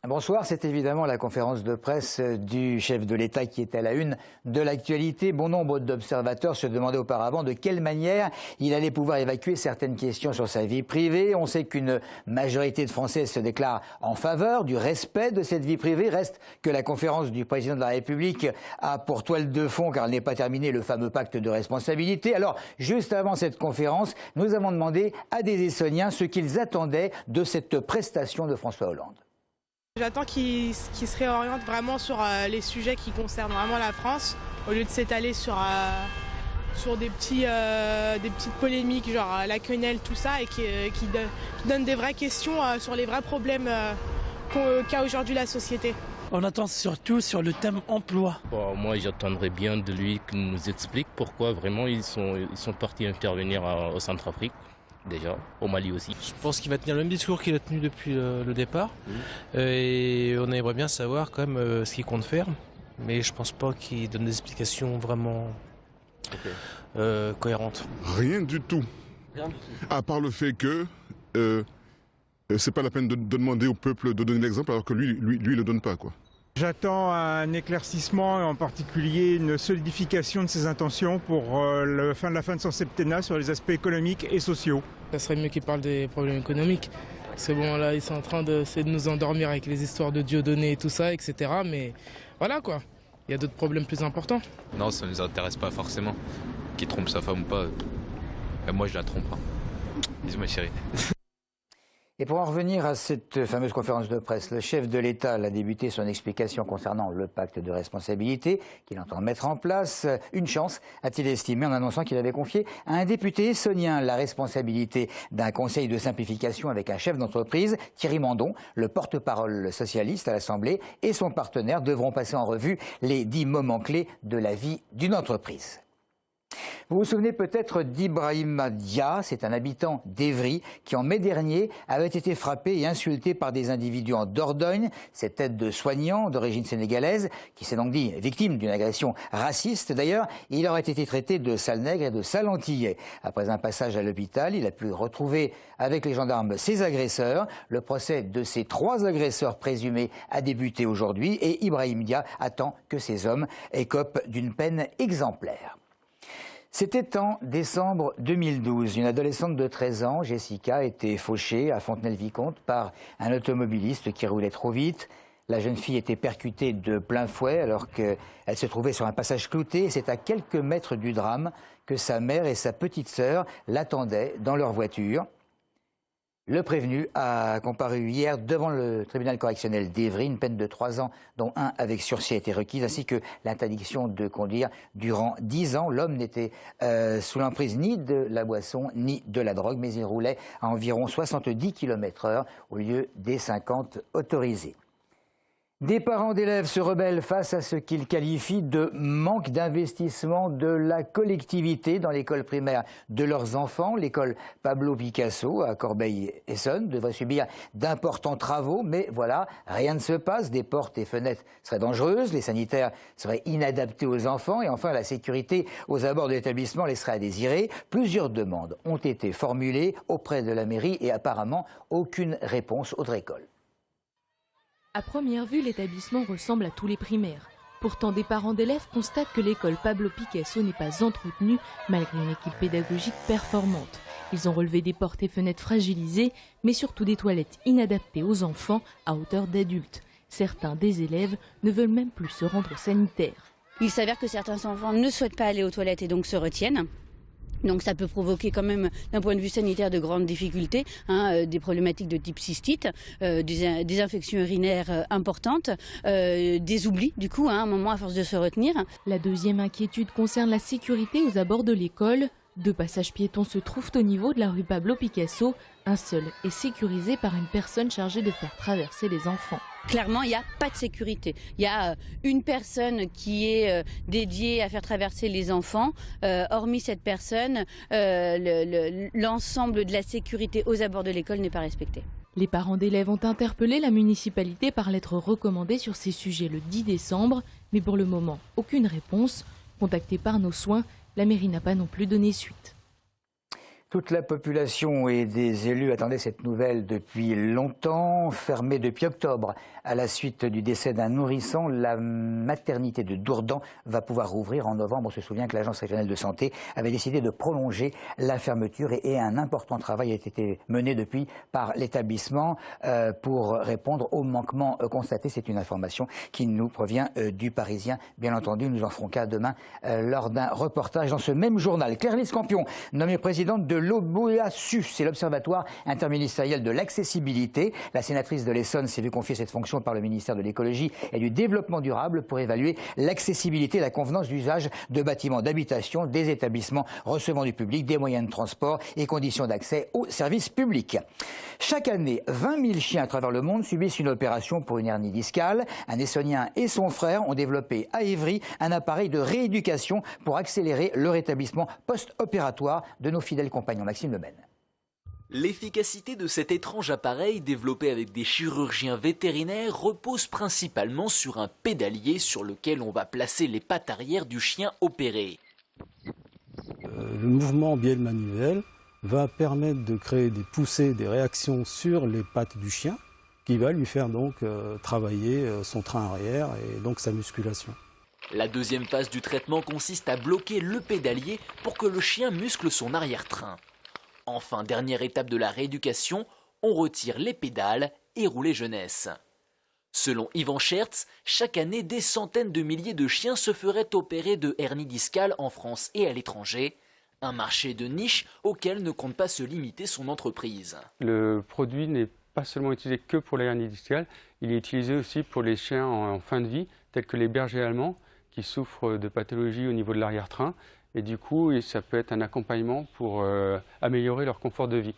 Bonsoir, c'est évidemment la conférence de presse du chef de l'État qui est à la une de l'actualité. Bon nombre d'observateurs se demandaient auparavant de quelle manière il allait pouvoir évacuer certaines questions sur sa vie privée. On sait qu'une majorité de Français se déclare en faveur du respect de cette vie privée. Reste que la conférence du président de la République a pour toile de fond, car elle n'est pas terminée, le fameux pacte de responsabilité. Alors, juste avant cette conférence, nous avons demandé à des Essonniens ce qu'ils attendaient de cette prestation de François Hollande. J'attends qu'il se réoriente vraiment sur les sujets qui concernent vraiment la France, au lieu de s'étaler sur des petites polémiques, genre la quenelle, tout ça, et qui donne des vraies questions sur les vrais problèmes qu'a aujourd'hui la société. On attend surtout sur le thème emploi. Bon, moi, j'attendrais bien de lui qu'il nous explique pourquoi vraiment ils sont partis intervenir au Centrafrique. Déjà, au Mali aussi. Je pense qu'il va tenir le même discours qu'il a tenu depuis le départ. Et on aimerait bien savoir quand même ce qu'il compte faire. Mais je pense pas qu'il donne des explications vraiment cohérentes. Rien du tout. Rien du tout. À part le fait que c'est pas la peine de demander au peuple de donner l'exemple alors que lui le donne pas, quoi. J'attends un éclaircissement, en particulier une solidification de ses intentions pour la fin de son septennat sur les aspects économiques et sociaux. Ça serait mieux qu'il parle des problèmes économiques. C'est bon, là, ils sont en train de nous endormir avec les histoires de Dieudonné et tout ça, etc. Mais voilà quoi, il y a d'autres problèmes plus importants. Non, ça ne nous intéresse pas forcément. Qu'il trompe sa femme ou pas, moi je la trompe. Bisous ma chérie. Et pour en revenir à cette fameuse conférence de presse, le chef de l'État a débuté son explication concernant le pacte de responsabilité qu'il entend mettre en place. Une chance, a-t-il estimé, en annonçant qu'il avait confié à un député essonnien la responsabilité d'un conseil de simplification avec un chef d'entreprise. Thierry Mandon, le porte-parole socialiste à l'Assemblée, et son partenaire devront passer en revue les 10 moments clés de la vie d'une entreprise. Vous vous souvenez peut-être d'Ibrahima Dia, c'est un habitant d'Evry qui en mai dernier avait été frappé et insulté par des individus en Dordogne. Cette aide de soignant d'origine sénégalaise qui s'est donc dit victime d'une agression raciste. D'ailleurs, il aurait été traité de sale nègre et de sale antillais. Après un passage à l'hôpital, il a pu retrouver avec les gendarmes ses agresseurs. Le procès de ces 3 agresseurs présumés a débuté aujourd'hui et Ibrahima Dia attend que ces hommes écopent d'une peine exemplaire. C'était en décembre 2012. Une adolescente de 13 ans, Jessica, a été fauchée à Fontenay-le-Vicomte par un automobiliste qui roulait trop vite. La jeune fille était percutée de plein fouet alors qu'elle se trouvait sur un passage clouté. C'est à quelques mètres du drame que sa mère et sa petite sœur l'attendaient dans leur voiture. Le prévenu a comparu hier devant le tribunal correctionnel d'Evry. Une peine de 3 ans, dont 1 avec sursis, a été requise, ainsi que l'interdiction de conduire durant 10 ans. L'homme n'était sous l'emprise ni de la boisson ni de la drogue, mais il roulait à environ 70 km/h au lieu des 50 autorisés. Des parents d'élèves se rebellent face à ce qu'ils qualifient de manque d'investissement de la collectivité dans l'école primaire de leurs enfants. L'école Pablo Picasso à Corbeil-Essonnes devrait subir d'importants travaux, mais voilà, rien ne se passe. Des portes et fenêtres seraient dangereuses, les sanitaires seraient inadaptés aux enfants et enfin la sécurité aux abords de l'établissement laisserait à désirer. Plusieurs demandes ont été formulées auprès de la mairie et apparemment aucune réponse. Audrey Coll. À première vue, l'établissement ressemble à tous les primaires. Pourtant, des parents d'élèves constatent que l'école Pablo Picasso n'est pas entretenue malgré une équipe pédagogique performante. Ils ont relevé des portes et fenêtres fragilisées, mais surtout des toilettes inadaptées aux enfants à hauteur d'adultes. Certains des élèves ne veulent même plus se rendre au sanitaire. Il s'avère que certains enfants ne souhaitent pas aller aux toilettes et donc se retiennent. Donc ça peut provoquer quand même, d'un point de vue sanitaire, de grandes difficultés, des problématiques de type cystite, des infections urinaires importantes, des oublis du coup, à un moment à force de se retenir. La deuxième inquiétude concerne la sécurité aux abords de l'école. 2 passages piétons se trouvent au niveau de la rue Pablo Picasso. Un seul est sécurisé par une personne chargée de faire traverser les enfants. Clairement, il n'y a pas de sécurité. Il y a une personne qui est dédiée à faire traverser les enfants. Hormis cette personne, l'ensemble de la sécurité aux abords de l'école n'est pas respecté. Les parents d'élèves ont interpellé la municipalité par lettre recommandée sur ces sujets le 10 décembre. Mais pour le moment, aucune réponse. Contactée par nos soins, la mairie n'a pas non plus donné suite. Toute la population et des élus attendaient cette nouvelle depuis longtemps. Fermée depuis octobre à la suite du décès d'un nourrisson, la maternité de Dourdan va pouvoir rouvrir en novembre. On se souvient que l'Agence régionale de santé avait décidé de prolonger la fermeture et un important travail a été mené depuis par l'établissement pour répondre aux manquements constatés. C'est une information qui nous provient du Parisien. Bien entendu, nous en ferons cas demain lors d'un reportage dans ce même journal. Claire-Lise Campion, nommée présidente de l'OBASU, c'est l'Observatoire interministériel de l'accessibilité. La sénatrice de l'Essonne s'est vue confier cette fonction par le ministère de l'Écologie et du Développement durable pour évaluer l'accessibilité et la convenance d'usage de bâtiments d'habitation, des établissements recevant du public, des moyens de transport et conditions d'accès aux services publics. Chaque année, 20 000 chiens à travers le monde subissent une opération pour une hernie discale. Un Essonnien et son frère ont développé à Évry un appareil de rééducation pour accélérer le rétablissement post-opératoire de nos fidèles compagnons. Maxime Lemaine. L'efficacité de cet étrange appareil développé avec des chirurgiens vétérinaires repose principalement sur un pédalier sur lequel on va placer les pattes arrière du chien opéré. Le mouvement bielle manuel va permettre de créer des poussées, des réactions sur les pattes du chien qui va lui faire donc travailler son train arrière et donc sa musculation. La deuxième phase du traitement consiste à bloquer le pédalier pour que le chien muscle son arrière-train. Enfin, dernière étape de la rééducation, on retire les pédales et roue les jeunesses. Selon Yvan Schertz, chaque année, des centaines de milliers de chiens se feraient opérer de hernie discale en France et à l'étranger. Un marché de niche auquel ne compte pas se limiter son entreprise. Le produit n'est pas seulement utilisé que pour la hernie discale, il est utilisé aussi pour les chiens en fin de vie, tels que les bergers allemands, qui souffrent de pathologies au niveau de l'arrière-train. Et du coup, ça peut être un accompagnement pour améliorer leur confort de vie.